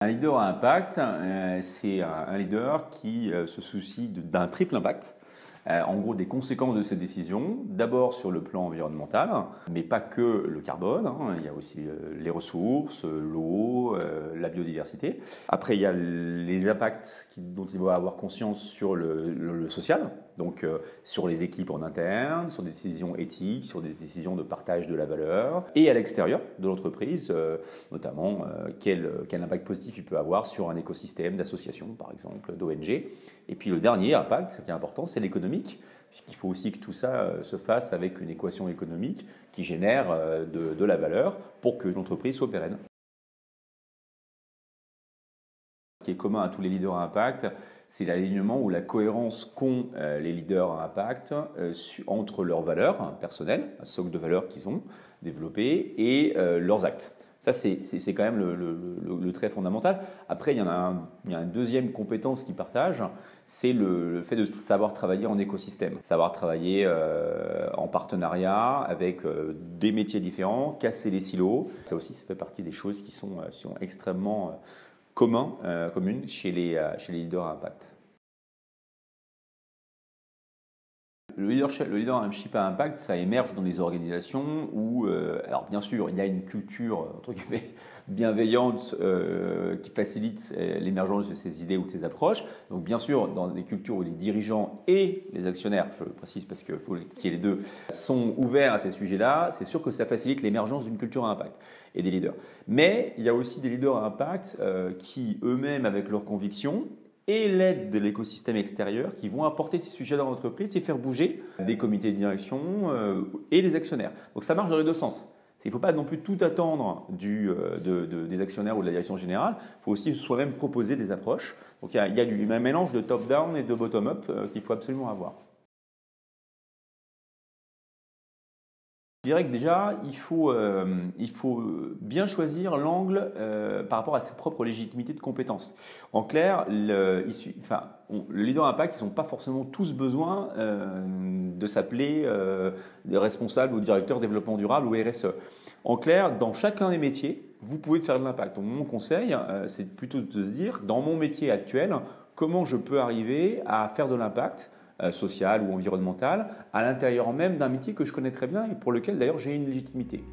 Un leader à impact, c'est un leader qui se soucie d'un triple impact. En gros, des conséquences de ses décisions, d'abord sur le plan environnemental, mais pas que le carbone, il y a aussi les ressources, l'eau, la biodiversité. Après, il y a les impacts dont il va avoir conscience sur le social, donc sur les équipes en interne, sur des décisions éthiques, sur des décisions de partage de la valeur, et à l'extérieur de l'entreprise, notamment quel impact positif il peut avoir sur un écosystème d'associations, par exemple, d'ONG. Et puis le dernier impact, ce qui est important, c'est l'économique, puisqu'il faut aussi que tout ça se fasse avec une équation économique qui génère de la valeur pour que l'entreprise soit pérenne. Ce qui est commun à tous les leaders à impact, c'est l'alignement ou la cohérence qu'ont les leaders à impact entre leurs valeurs personnelles, un socle de valeurs qu'ils ont développé, et leurs actes. Ça, c'est quand même le trait fondamental. Après, il y a une deuxième compétence qu'ils partagent, c'est le fait de savoir travailler en écosystème, savoir travailler en partenariat avec des métiers différents, casser les silos. Ça aussi, ça fait partie des choses qui sont extrêmement communes chez les leaders à impact. Le leadership à impact, ça émerge dans les organisations où, alors bien sûr, il y a une culture entre guillemets bienveillante qui facilite l'émergence de ces idées ou de ces approches. Donc bien sûr, dans des cultures où les dirigeants et les actionnaires, je le précise parce qu'il faut qu'il y ait les deux, sont ouverts à ces sujets-là, c'est sûr que ça facilite l'émergence d'une culture à impact et des leaders. Mais il y a aussi des leaders à impact qui eux-mêmes, avec leurs convictions, et l'aide de l'écosystème extérieur qui vont apporter ces sujets dans l'entreprise et faire bouger des comités de direction et des actionnaires. Donc ça marche dans les deux sens. Il ne faut pas non plus tout attendre des actionnaires ou de la direction générale. Il faut aussi soi-même proposer des approches. Donc il y a un mélange de top-down et de bottom-up qu'il faut absolument avoir. Je dirais que déjà, il faut bien choisir l'angle par rapport à ses propres légitimités de compétences. En clair, le leader impact, ils n'ont pas forcément tous besoin de s'appeler responsable ou directeur développement durable ou RSE. En clair, dans chacun des métiers, vous pouvez faire de l'impact. Donc, mon conseil, c'est plutôt de se dire, dans mon métier actuel, comment je peux arriver à faire de l'impact social ou environnemental à l'intérieur même d'un métier que je connais très bien et pour lequel d'ailleurs j'ai une légitimité.